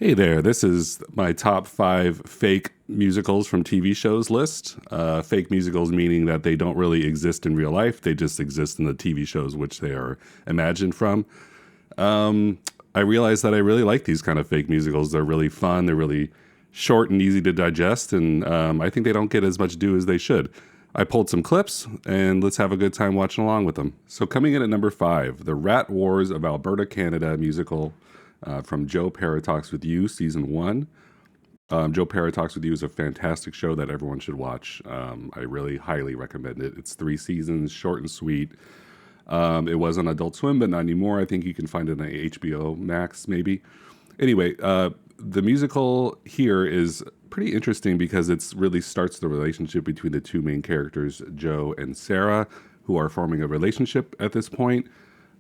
Hey there, this is my top 5 fake musicals from TV shows list. Fake musicals meaning that they don't really exist in real life, they just exist in the TV shows which they are imagined from. I realized that I really like these kind of fake musicals. They're really fun, they're really short and easy to digest, and I think they don't get as much due as they should. I pulled some clips, and let's have a good time watching along with them. So coming in at number 5, The Rat Wars of Alberta, Canada musical. From Joe Pera Talks With You, Season 1. Joe Pera Talks With You is a fantastic show that everyone should watch. I really highly recommend it. It's 3 seasons, short and sweet. It was on Adult Swim, but not anymore. I think you can find it on HBO Max, maybe. Anyway, the musical here is pretty interesting because it really starts the relationship between the two main characters, Joe and Sarah, who are forming a relationship at this point.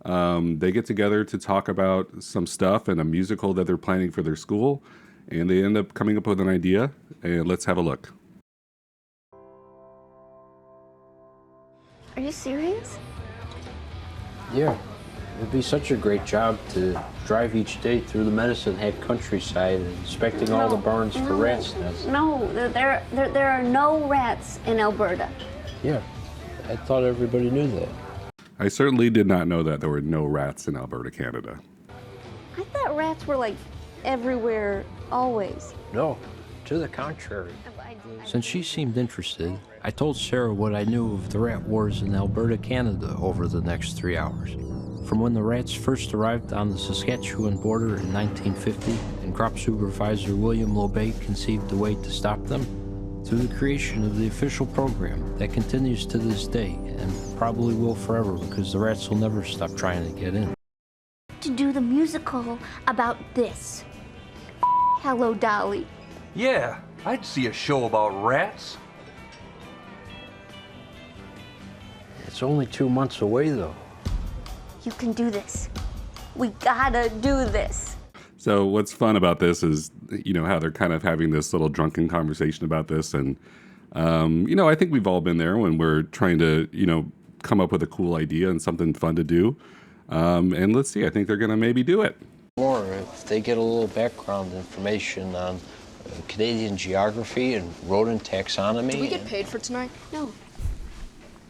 They get together to talk about some stuff and a musical that they're planning for their school, and they end up coming up with an idea, and let's have a look. Are you serious? Yeah, it'd be such a great job to drive each day through the Medicine Hat countryside and inspecting all the barns for rats nests. No, there are no rats in Alberta. Yeah, I thought everybody knew that. I certainly did not know that there were no rats in Alberta, Canada. I thought rats were like everywhere, always. No, to the contrary. Since she seemed interested, I told Sarah what I knew of the rat wars in Alberta, Canada over the next 3 hours. From when the rats first arrived on the Saskatchewan border in 1950 and crop supervisor William Lobay conceived a way to stop them, to the creation of the official program that continues to this day and probably will forever because the rats will never stop trying to get in. To do the musical about this. Hello, Dolly. Yeah, I'd see a show about rats. It's only 2 months away, though. You can do this. We gotta do this. So what's fun about this is, how they're kind of having this little drunken conversation about this. And, I think we've all been there when we're trying to, come up with a cool idea and something fun to do. And let's see, I think they're going to maybe do it. Or if they get a little background information on Canadian geography and rodent taxonomy. Did we get paid for tonight? No.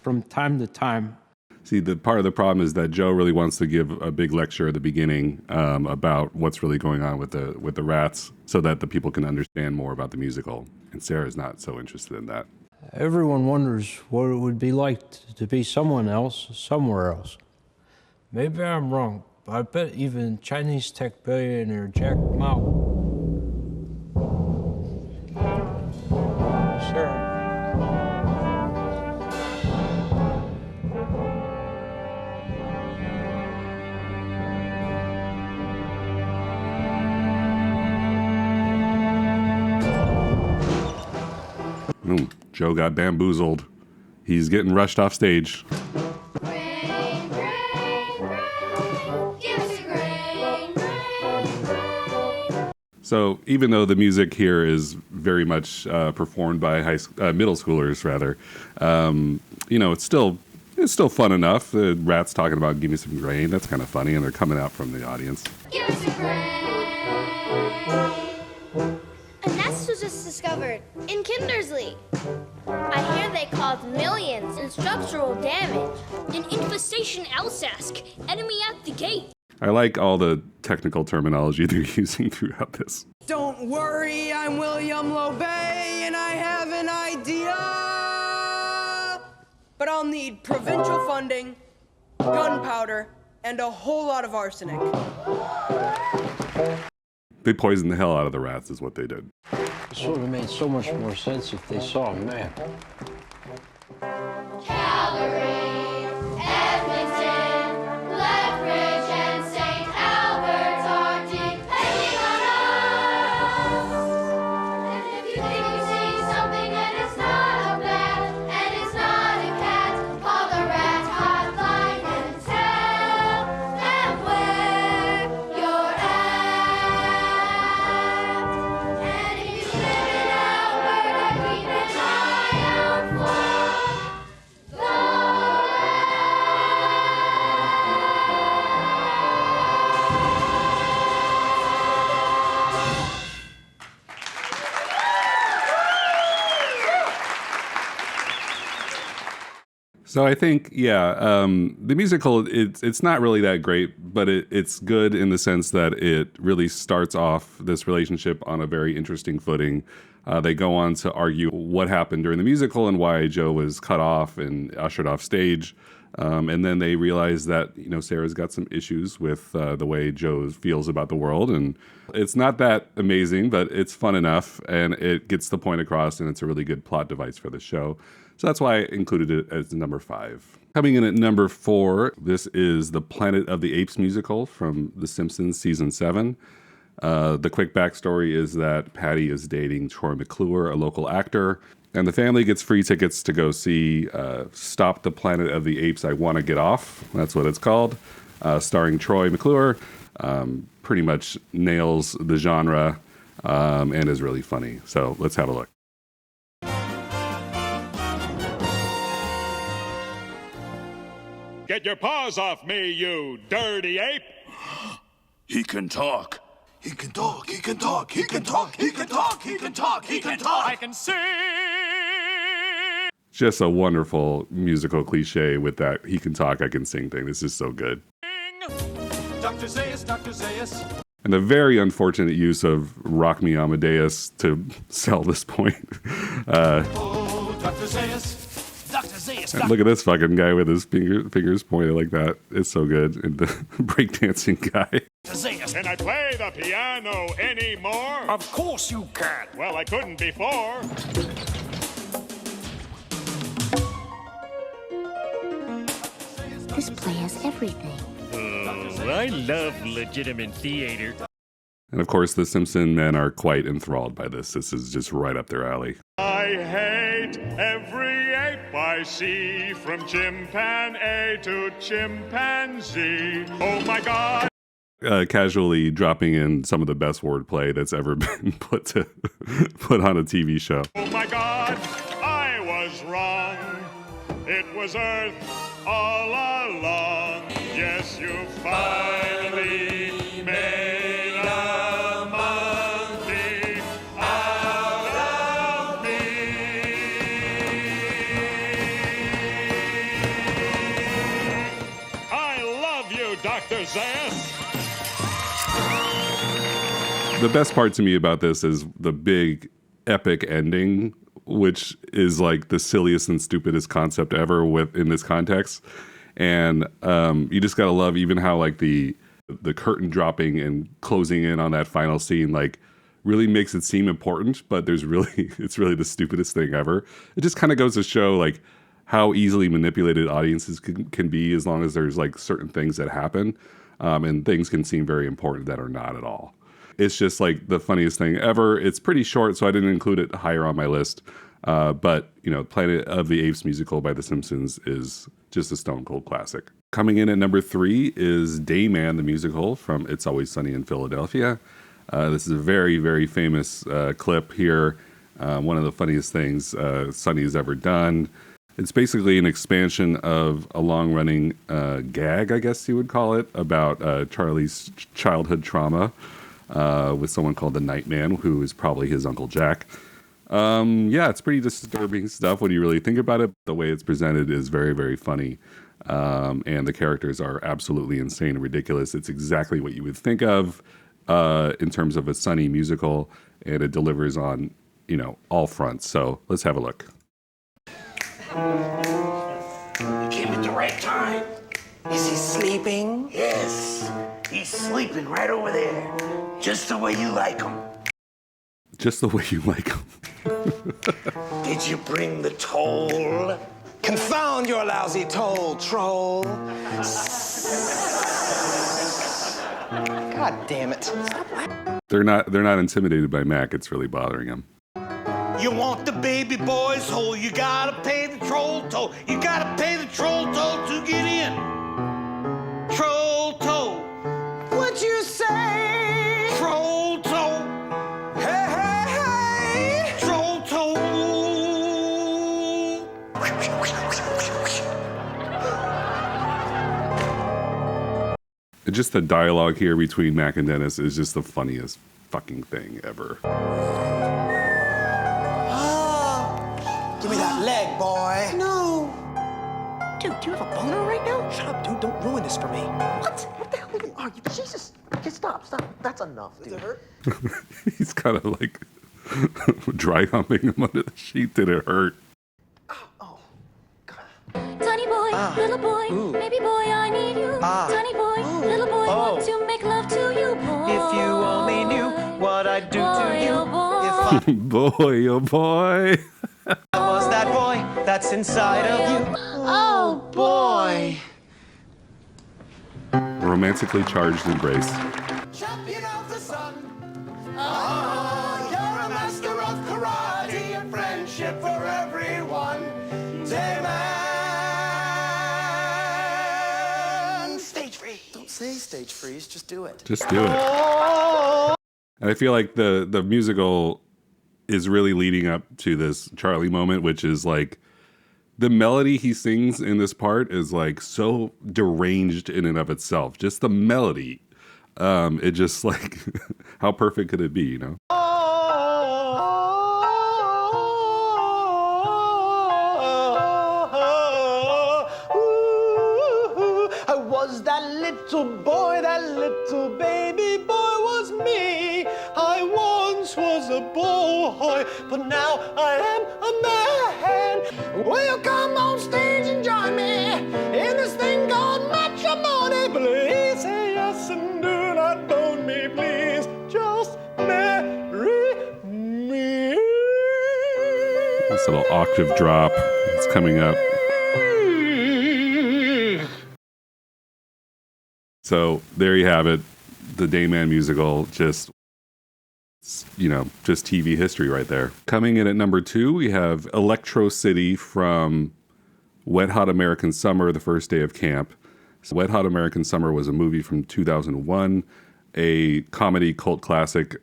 From time to time, See, the part of the problem is that Joe really wants to give a big lecture at the beginning about what's really going on with the rats, so that the people can understand more about the musical. And Sarah's not so interested in that. everyone wonders what it would be like to be someone else, somewhere else. Maybe I'm wrong, but I bet even Chinese tech billionaire Jack Ma. Sir. Joe got bamboozled. He's getting rushed off stage. Grain, grain, grain, give us your grain, grain, grain. So even though the music here is very much performed by middle schoolers, rather, it's still fun enough. The rats talking about "give me some grain." That's kind of funny, and they're coming out from the audience. Give us your grain. A nest was just discovered in Kindersley. I hear they caused millions in structural damage. An infestation Alsask. Enemy at the gate. I like all the technical terminology they're using throughout this. Don't worry, I'm William Lobay, and I have an idea. But I'll need provincial funding, gunpowder, and a whole lot of arsenic. They poisoned the hell out of the rats is what they did. This would have made so much more sense if they saw a map. Calgary, Edmonton, Lethbridge, and St. Albert are depending on us. And if you think you see something and it's not a bat and it's not a cat, call the rat hotline and tell them where you're at. And if you live in Alberta, keep an eye out for the So I think, the musical, it's not really that great, but it's good in the sense that it really starts off this relationship on a very interesting footing. They go on to argue what happened during the musical and why Joe was cut off and ushered off stage. And then they realize that, Sarah's got some issues with the way Joe feels about the world. And it's not that amazing, but it's fun enough and it gets the point across, and it's a really good plot device for the show. So that's why I included it as number 5. Coming in at number 4, this is the Planet of the Apes musical from The Simpsons season 7. The quick backstory is that Patty is dating Troy McClure, a local actor, and the family gets free tickets to go see Stop the Planet of the Apes, I Wanna Get Off. That's what it's called, starring Troy McClure. Pretty much nails the genre and is really funny. So let's have a look. Get your paws off me, you dirty ape! He can talk. He can talk. He can talk. He can talk. He can talk. He can talk. He can talk. I can sing! Just a wonderful musical cliche with that he can talk, I can sing thing. This is so good. Dr. Zaius, Dr. Zaius. And a very unfortunate use of Rock Me Amadeus to sell this point. Oh, Dr. Zaius. Dr. Zaius. And look at this fucking guy with his fingers pointed like that. It's so good. And the breakdancing guy. Can I play the piano anymore? Of course you can. Well, I couldn't before. This play has everything. Oh, I love legitimate theater. And of course, the Simpson men are quite enthralled by this. This is just right up their alley. I hate every ape I see, from chimpanzee to chimpanzee. Oh my God! Casually dropping in some of the best wordplay that's ever been put on a TV show. Oh my God! I was wrong. It was Earth all along. Yes, you finally made a monkey out of me. I love you, Dr. Zaius. The best part to me about this is the big epic ending, which is like the silliest and stupidest concept ever in this context. And you just gotta love even how like the curtain dropping and closing in on that final scene like really makes it seem important, but it's really the stupidest thing ever. It just kind of goes to show like how easily manipulated audiences can be as long as there's like certain things that happen, and things can seem very important that are not at all. It's just like the funniest thing ever. It's pretty short, so I didn't include it higher on my list. But, Planet of the Apes musical by The Simpsons is just a stone cold classic. Coming in at number 3 is Dayman the musical from It's Always Sunny in Philadelphia. This is a very, very famous clip here. One of the funniest things Sunny's ever done. It's basically an expansion of a long-running gag, I guess you would call it, about Charlie's childhood trauma. With someone called the Nightman, who is probably his Uncle Jack. It's pretty disturbing stuff when you really think about it. The way it's presented is very, very funny. And the characters are absolutely insane and ridiculous. It's exactly what you would think of in terms of a Sunny musical, and it delivers on, all fronts. So let's have a look. You came at the right time. Is he sleeping? Yes. He's sleeping right over there. Just the way you like him. Just the way you like them. Did you bring the toll? Confound your lousy toll, troll. God damn it. They're not intimidated by Mac. It's really bothering them. You want the baby boy's hole, you gotta pay the troll toll. You gotta pay the troll toll to get in. Troll toll. What'd you say? Troll toll. Hey, hey, hey! Troll toll. Just the dialogue here between Mac and Dennis is just the funniest fucking thing ever. Give me that leg, boy. No. Do you have a boner right now? Shut up, dude. Don't ruin this for me. What? What the hell are you? Jesus. Okay, stop. That's enough, dude. Does it hurt? He's kind of like dry humping him under the sheet. Did it hurt? Tiny boy, little boy, baby boy, I need you. Tiny boy, little boy, want to make love to you, boy. If you only knew what I'd do to you if Boy, oh boy. I was that boy that's inside of you. Oh boy. Romantically charged embrace. Champion of the sun. You're a master of karate and friendship for everyone. Dayman. Stage freeze. Don't say stage freeze, just do it. Just do it. And I feel like the musical is really leading up to this Charlie moment, which is like the melody he sings in this part is like so deranged in and of itself. Just the melody. It just like, how perfect could it be, you know? I was that little boy, that little baby boy was me. I once was a boy, but now I am a man. Will you come on stage and join me in this thing called matrimony? Please say yes and do not bone me, please. Just marry me. This little octave drop is coming up. So there you have it. The Dayman musical, just TV history right there. Coming in at number 2, we have Electro City from Wet Hot American Summer, The First Day of Camp. So Wet Hot American Summer was a movie from 2001, a comedy cult classic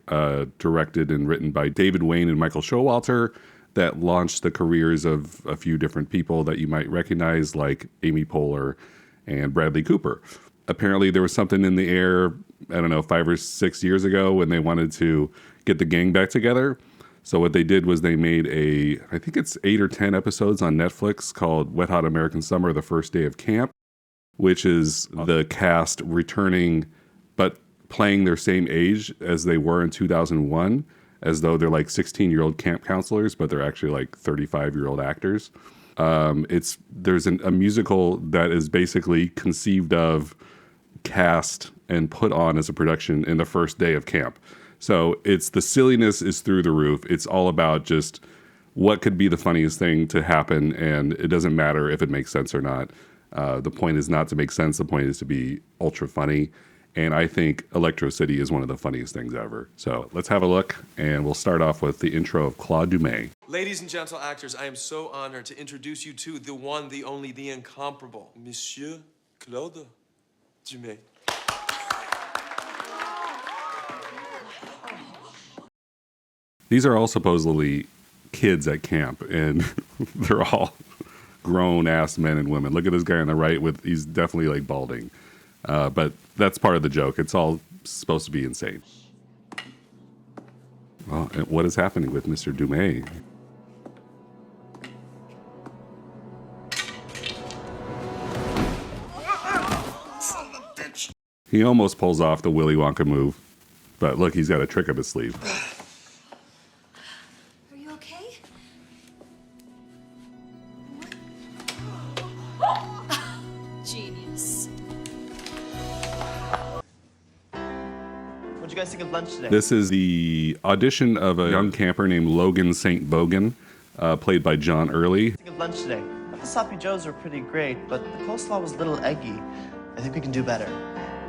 directed and written by David Wayne and Michael Showalter that launched the careers of a few different people that you might recognize, like Amy Poehler and Bradley Cooper. Apparently there was something in the air, 5 or 6 years ago when they wanted to get the gang back together. So what they did was they made I think it's 8 or 10 episodes on Netflix called Wet Hot American Summer, The First Day of Camp, which is the cast returning, but playing their same age as they were in 2001, as though they're like 16-year-old camp counselors, but they're actually like 35-year-old actors. There's a musical that is basically conceived of, cast, and put on as a production in the first day of camp. So the silliness is through the roof. It's all about just what could be the funniest thing to happen, and it doesn't matter if it makes sense or not. The point is not to make sense. The point is to be ultra funny. And I think Electro City is one of the funniest things ever. So let's have a look, and we'll start off with the intro of Claude Dumais. Ladies and gentle actors, I am so honored to introduce you to the one, the only, the incomparable, Monsieur Claude Dumais. These are all supposedly kids at camp, and they're all grown-ass men and women. Look at this guy on the right he's definitely like balding. But that's part of the joke. It's all supposed to be insane. Well, what is happening with Mr. Dumais? He almost pulls off the Willy Wonka move, but look, he's got a trick up his sleeve. Are you okay? Genius. What'd you guys think of lunch today? This is the audition of a young camper named Logan St. Bogan, played by John Early. Think of lunch today. The sloppy joes were pretty great, but the coleslaw was a little eggy. I think we can do better.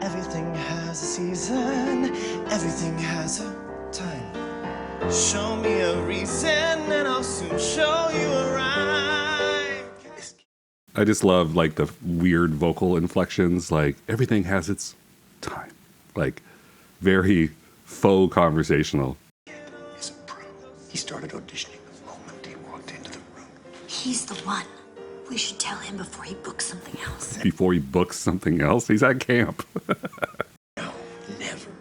Everything has a season, everything has a time. Show me a reason and I'll soon show you a rhyme. I just love like the weird vocal inflections, like everything has its time. Like very faux conversational. He's a pro. He started auditioning the moment he walked into the room. He's the one. We should tell him before he books something else. Before he books something else? He's at camp. No, never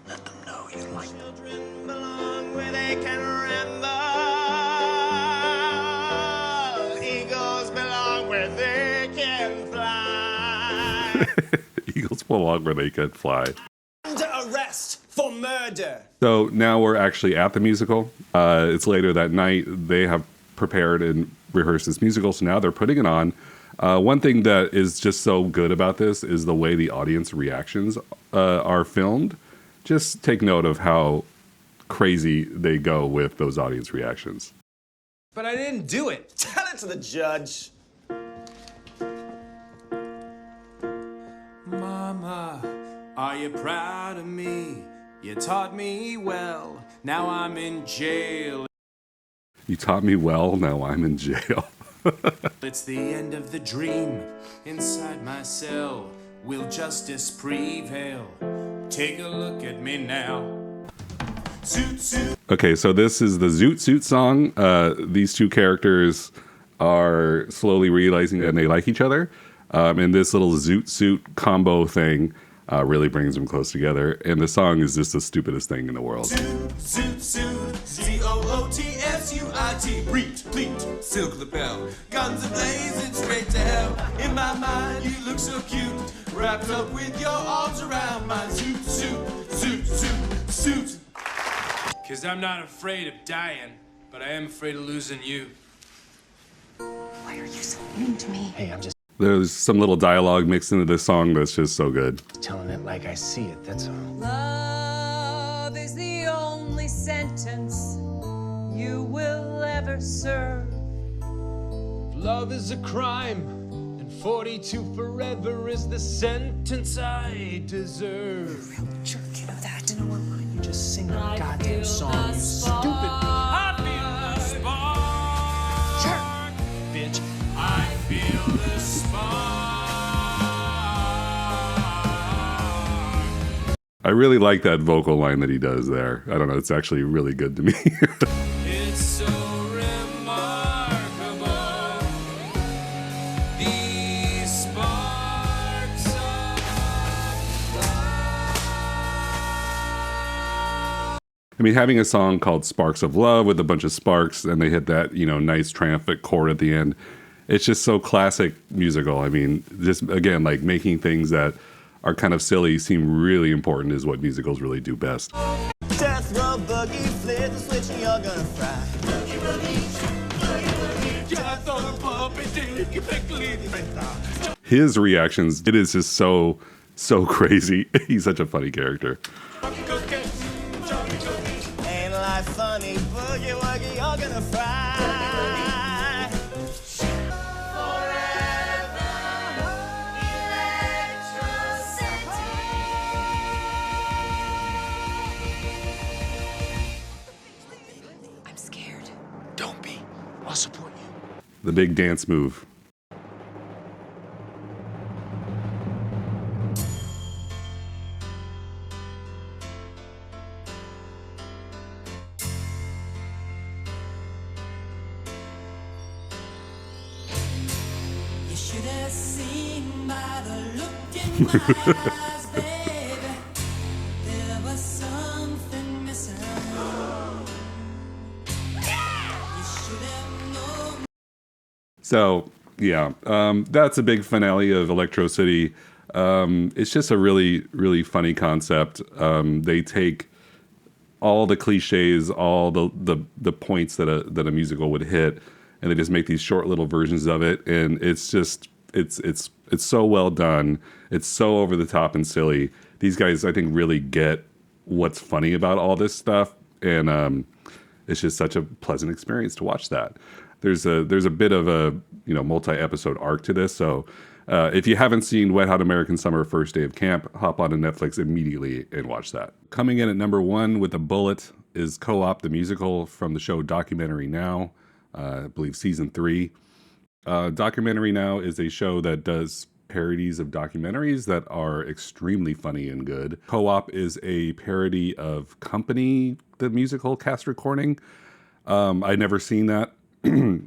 let them know you like them. Children belong where they can ramble. Egos belong where they can along where they could fly. Under arrest for murder. So now we're actually at the musical. It's later that night. They have prepared and rehearsed this musical, so now they're putting it on. One thing that is just so good about this is the way the audience reactions are filmed. Just take note of how crazy they go with those audience reactions. But I didn't do it. Tell it to the judge. Mama, are you proud of me? You taught me well. Now I'm in jail. You taught me well, now I'm in jail. It's the end of the dream. Inside my cell, will justice prevail? Take a look at me now. Zoot suit. Okay, so this is the Zoot Suit song. These two characters are slowly realizing that they like each other. And this little Zoot Suit combo thing really brings them close together. And the song is just the stupidest thing in the world. Zoot, zoot, zoot, Z-O-O-T-S-U-I-T. Breat, pleat, silk lapel. Guns a-blazing straight to hell. In my mind, you look so cute. Wrapped up with your arms around my zoot, suit, zoot, suit, suit. Cause I'm not afraid of dying, but I am afraid of losing you. Why are you so mean to me? Hey, I'm just There's some little dialogue mixed into this song that's just so good. telling it like I see it, that's all. Love is the only sentence you will ever serve. Love is a crime, and 42 forever is the sentence I deserve. Jerk, you know that. I don't know why. You just sing the goddamn song, you stupid. I feel the spark. Jerk, bitch. I feel the spark. I really like that vocal line that he does there. I don't know, it's actually really good to me. It's so remarkable. These sparks of I mean, having a song called Sparks of Love with a bunch of sparks and they hit that, nice triumphant chord at the end. It's just so classic musical. I mean, just again, like making things that are kind of silly seem really important is what musicals really do best. Death row boogie, flip the switch and you're gonna fry. Boogie, boogie, boogie, death on a puppy dick, you pickly beta. His reactions, it is just so crazy. He's such a funny character. Ain't life funny, boogie woogie, you're gonna fry. I'm scared. Don't be. I'll support you. The big dance move. You should have seen by the look in my eyes, baby. There was something missing. You should have known. So, yeah, that's a big finale of Electro City. It's just a really, really funny concept. They take all the cliches, all the points that a musical would hit, and they just make these short little versions of it. And it's just, it's so well done. It's so over the top and silly. These guys, I think, really get what's funny about all this stuff. And it's just such a pleasant experience to watch that. There's a bit of a multi-episode arc to this. So if you haven't seen Wet Hot American Summer First Day of Camp, hop on to Netflix immediately and watch that. Coming in at number 1 with a bullet is Co-op, the musical from the show Documentary Now, I believe season 3. Documentary Now is a show that does parodies of documentaries that are extremely funny and good. Co-op is a parody of Company, the musical cast recording. I'd never seen that.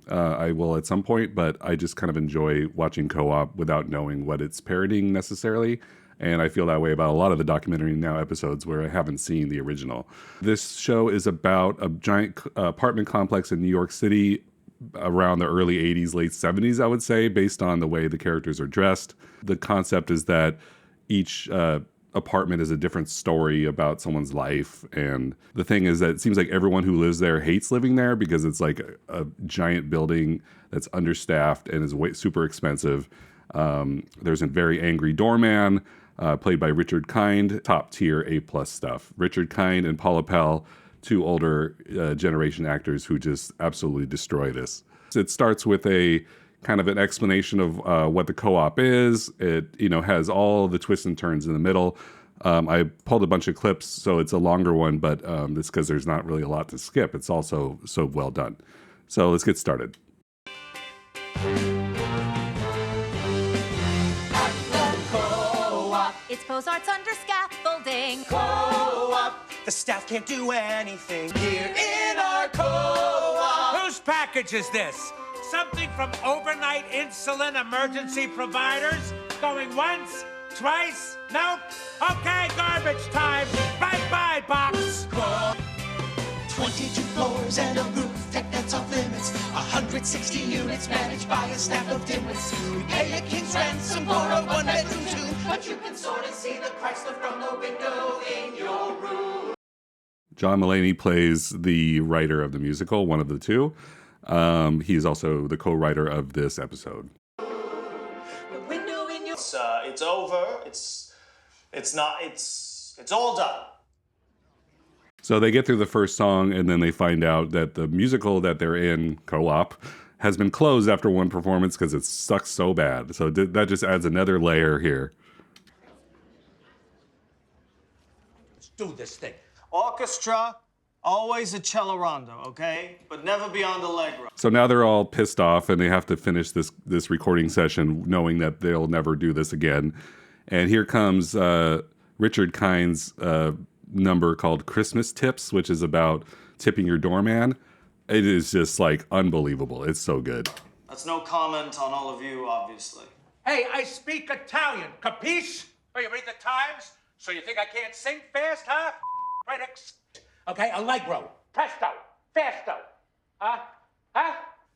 I will at some point, but I just kind of enjoy watching Co-op without knowing what it's parodying necessarily. And I feel that way about a lot of the Documentary Now episodes where I haven't seen the original. This show is about a giant apartment complex in New York City around the early 80s, late 70s, I would say, based on the way the characters are dressed. The concept is that each apartment is a different story about someone's life. And the thing is that it seems like everyone who lives there hates living there because it's like a giant building that's understaffed and is super expensive. There's a very angry doorman, played by Richard Kind, top tier A+ stuff. Richard Kind and Paula Pell, two older generation actors who just absolutely destroy this. It starts with a kind of an explanation of what the co-op is. It, has all the twists and turns in the middle. I pulled a bunch of clips, so it's a longer one, but it's because there's not really a lot to skip. It's also so well done. So let's get started. It's Beaux-Arts under scaffolding. Co-op. The staff can't do anything here in our co-op. Whose package is this? Something from Overnight Insulin Emergency Providers? Going once? Twice? Nope? Okay, garbage time. Bye-bye, box. 22 floors and a roof deck that's off limits. 160 units managed by a staff of dimwits. We pay a king's ransom for a one-bedroom tomb, but you can sort of see the Chrysler from the window in your room. John Mulaney plays the writer of the musical, one of the two. He's also the co-writer of this episode. It's over. It's all done. So they get through the first song, and then they find out that the musical that they're in, Co-op, has been closed after one performance because it sucks so bad. So that just adds another layer here. Let's do this thing. Orchestra, always a cello rondo, okay? But never beyond allegro. So now they're all pissed off, and they have to finish this recording session knowing that they'll never do this again. And here comes Richard Kind's number called Christmas Tips, which is about tipping your doorman. It is just like unbelievable. It's so good. That's no comment on all of you, obviously. Hey, I speak Italian, capiche? Oh, you read the Times? So you think I can't sing fast, huh? Critics. Okay, allegro, presto, fasto. Huh?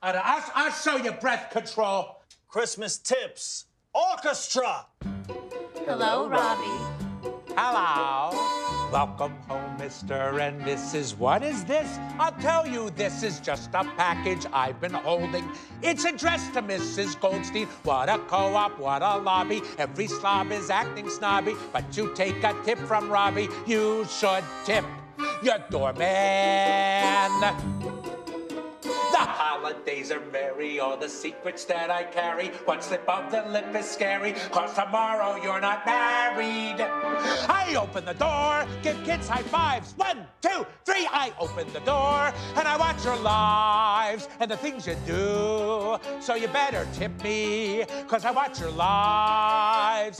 I'll show you breath control. Christmas Tips, orchestra. Hello, Robbie. Hello. Welcome home, Mr. and Mrs. What is this? I'll tell you, this is just a package I've been holding. It's addressed to Mrs. Goldstein. What a co-op, what a lobby. Every slob is acting snobby, but you take a tip from Robbie. You should tip your doorman. The holidays are merry, all the secrets that I carry. One slip of the lip is scary, 'cause tomorrow you're not married. I open the door, give kids high fives. 1, 2, 3, I open the door, and I watch your lives and the things you do. So you better tip me, 'cause I watch your lives.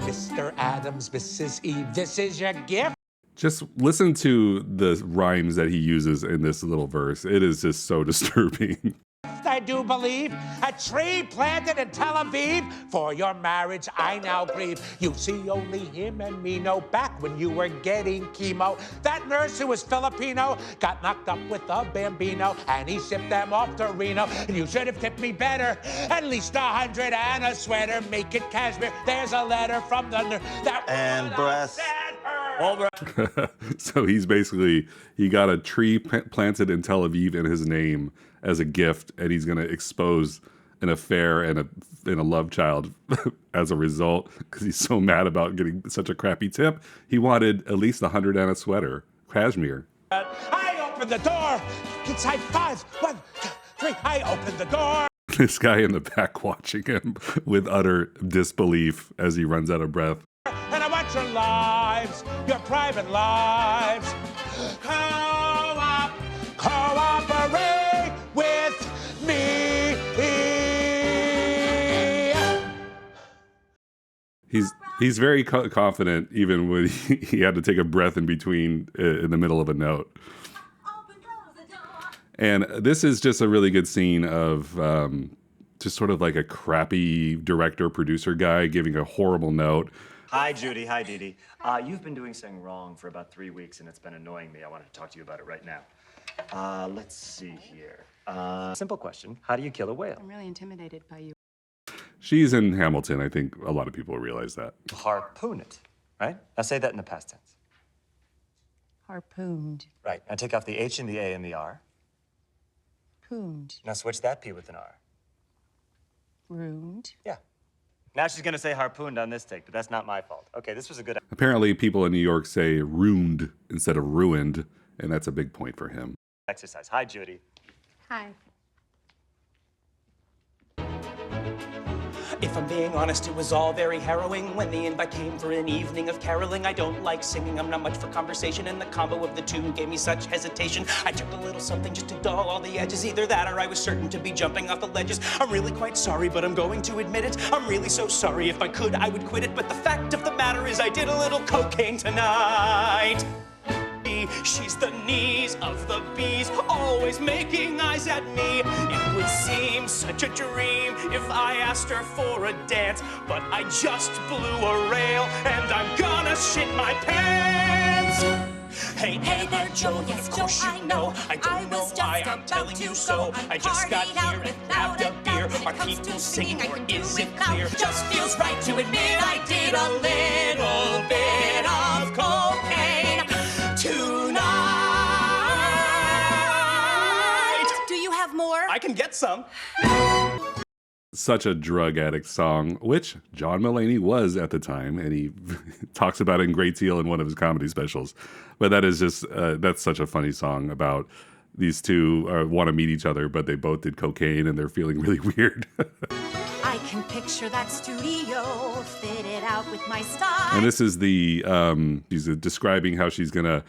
Mr. Adams, Mrs. Eve, this is your gift. Just listen to the rhymes that he uses in this little verse. It is just so disturbing. I do believe a tree planted in Tel Aviv. For your marriage I now grieve. You see, only him and me know back when you were getting chemo. That nurse who was Filipino got knocked up with a Bambino, and he shipped them off to Reno. And you should have tipped me better, at least 100 and a sweater. Make it cashmere. There's a letter from the nurse. And breath. So he got a tree planted in Tel Aviv in his name as a gift, and he's going to expose an affair and a love child as a result because he's so mad about getting such a crappy tip. He wanted at least 100 and a sweater, cashmere. I opened the door. Kids high fives. 1, 2, 3. I opened the door. This guy in the back watching him with utter disbelief as he runs out of breath. And I watch your lives, your private lives. Co-op, cooperate with me. He's very confident, even when he had to take a breath in between, in the middle of a note. And this is just a really good scene of just sort of like a crappy director, producer guy giving a horrible note. Hi, Judy. Hi, Dee Dee. You've been doing something wrong for about 3 weeks, and it's been annoying me. I wanted to talk to you about it right now. Let's see here. Simple question. How do you kill a whale? I'm really intimidated by you. She's in Hamilton. I think a lot of people realize that. Harpoon it, right? Now say that in the past tense. Harpooned. Right. Now take off the H and the A and the R. Pooned. Now switch that P with an R. Ruined. Yeah. Now she's gonna say harpooned on this take, but that's not my fault. Okay, this was a good. Apparently, people in New York say ruined instead of ruined, and that's a big point for him. Exercise. Hi, Judy. Hi. If I'm being honest, it was all very harrowing when the invite came for an evening of caroling. I don't like singing, I'm not much for conversation, and the combo of the two gave me such hesitation. I took a little something just to dull all the edges, either that or I was certain to be jumping off the ledges. I'm really quite sorry, but I'm going to admit it. I'm really so sorry. If I could, I would quit it, but the fact of the matter is I did a little cocaine tonight. She's the knees of the bees, always making eyes at me. It would seem such a dream if I asked her for a dance, but I just blew a rail and I'm gonna shit my pants. Hey there, Joe, yes, of course you know. I don't know why I'm telling you so. I just got here and grabbed a beer. Are people singing or is it clear? Just feels right to admit I did a little bit of cocaine tonight. Do you have more? I can get some. Such a drug addict song, which John Mulaney was at the time, and he talks about it in great deal in one of his comedy specials. But that is just, that's such a funny song about these two want to meet each other, but they both did cocaine and they're feeling really weird. I can picture that studio fitted out with my style. And this is the, she's describing how she's going to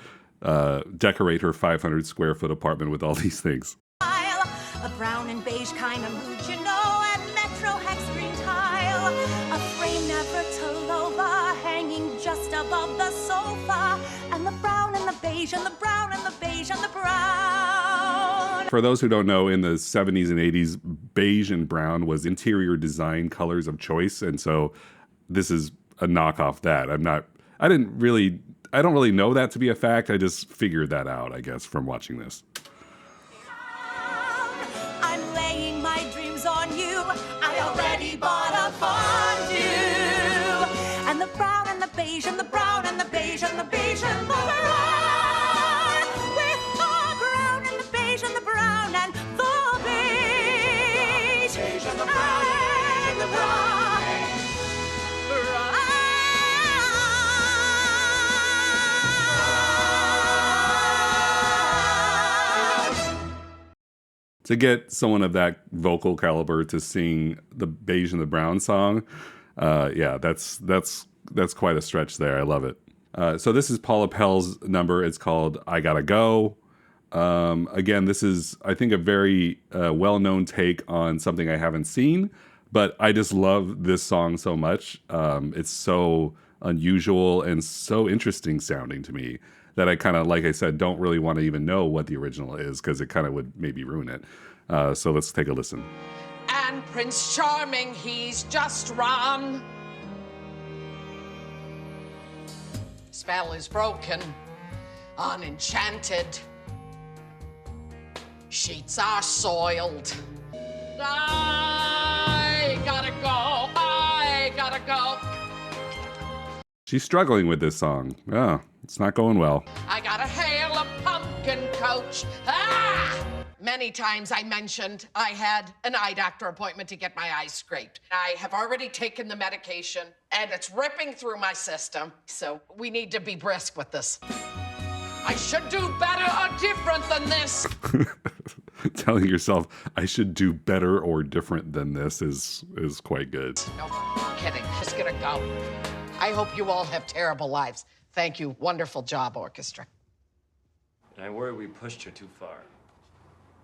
decorate her 500 square foot apartment with all these things. A brown and beige kind of mood, you know, and Metro hex green tile. A frame Navratilova hanging just above the sofa. And the brown and the beige and the brown and the beige and the brown. For those who don't know, in the 70s and 80s, beige and brown was interior design colors of choice. And so this is a knockoff that. I don't really know that to be a fact. I just figured that out, I guess, from watching this. I'm laying my dreams on you. I already bought a fondue. And the brown and the beige and the brown and the beige and the beige and the brown. With the brown and the beige and the brown and the beige. Beige and the brown and the brown. To get someone of that vocal caliber to sing the beige and the brown song, yeah, that's quite a stretch there. I love it. So this is Paula Pell's number. It's called I Gotta Go. Again, this is, I think, a very well-known take on something I haven't seen, but I just love this song so much. It's so unusual and so interesting sounding to me that I kind of, like I said, don't really want to even know what the original is because it kind of would maybe ruin it. So let's take a listen. And Prince Charming, he's just run. Spell is broken, unenchanted. Sheets are soiled. I gotta go, I gotta go. She's struggling with this song. Oh, it's not going well. I gotta hail a pumpkin coach. Ah! Many times I mentioned I had an eye doctor appointment to get my eyes scraped. I have already taken the medication and it's ripping through my system. So we need to be brisk with this. I should do better or different than this. Telling yourself I should do better or different than this is quite good. No kidding, just gonna go. I hope you all have terrible lives. Thank you, wonderful job, orchestra. I worry we pushed her too far.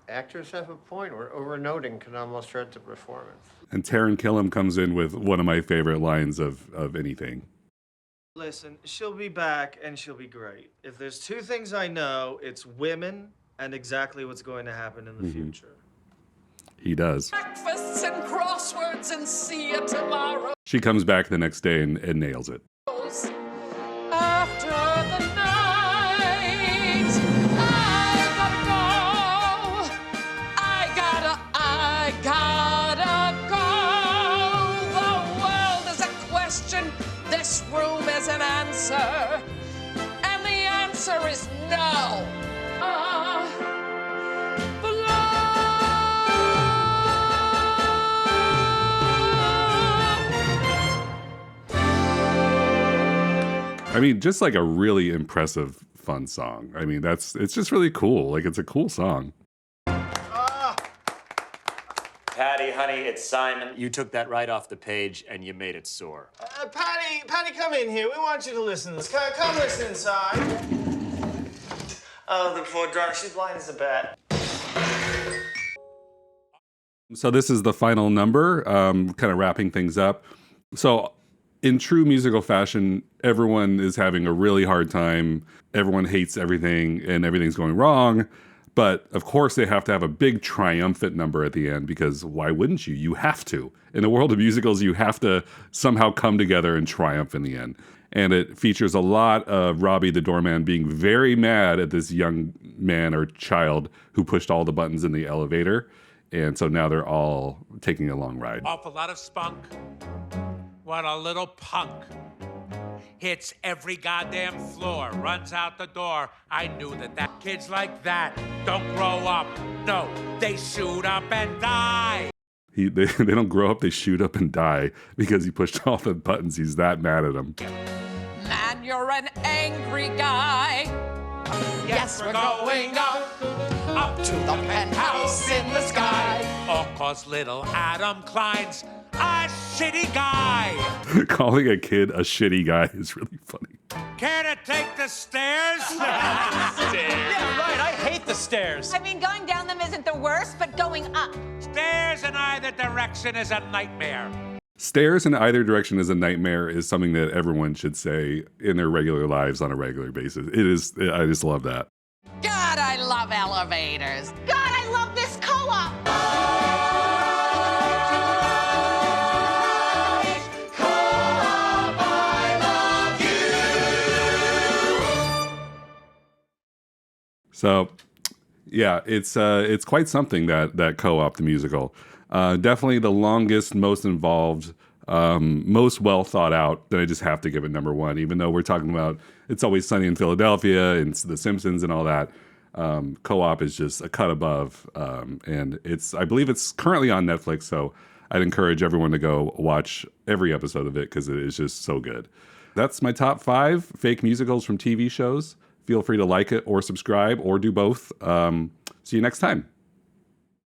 Actors have a point where overnoting can almost hurt the performance. And Taran Killam comes in with one of my favorite lines of anything. Listen, she'll be back and she'll be great. If there's two things I know, it's women and exactly what's going to happen in the future. He does. Breakfasts and crosswords and see you tomorrow. She comes back the next day and nails it. After the night, I gotta go. I gotta go. answer. And the answer is no. I mean, just like a really impressive, fun song. I mean, it's just really cool. Like, it's a cool song. Patty, honey, it's Simon. You took that right off the page and you made it soar. Patty, come in here. We want you to listen to this. Come listen inside. Oh, the poor darling. She's blind as a bat. So this is the final number, kind of wrapping things up. So in true musical fashion, everyone is having a really hard time. Everyone hates everything and everything's going wrong. But of course, they have to have a big triumphant number at the end because why wouldn't you? You have to. In the world of musicals, you have to somehow come together and triumph in the end. And it features a lot of Robbie the doorman being very mad at this young man or child who pushed all the buttons in the elevator. And so now they're all taking a long ride. Awful lot of spunk. What a little punk. Hits every goddamn floor, runs out the door. I knew that kids like that don't grow up. No, they shoot up and die. They don't grow up, they shoot up and die because he pushed all the buttons. He's that mad at him. Man, you're an angry guy. Yes, we're going up to the penthouse in the sky. All 'cause little Adam Klein's a shitty guy. Calling a kid a shitty guy is really funny. Care to take the stairs? Yeah, right. I hate the stairs. I mean, going down them isn't the worst, but going up. Stairs in either direction is a nightmare. Stairs in either direction is a nightmare is something that everyone should say in their regular lives on a regular basis. It is. I just love that. God, I love elevators. God, I love this co-op. So, yeah, it's quite something that Co-op the musical. Definitely the longest, most involved, most well thought out. Then I just have to give it number one, even though we're talking about It's Always Sunny in Philadelphia and The Simpsons and all that. Co-op is just a cut above, and I believe it's currently on Netflix. So I'd encourage everyone to go watch every episode of it because it is just so good. That's my top 5 fake musicals from TV shows. Feel free to like it or subscribe or do both. See you next time.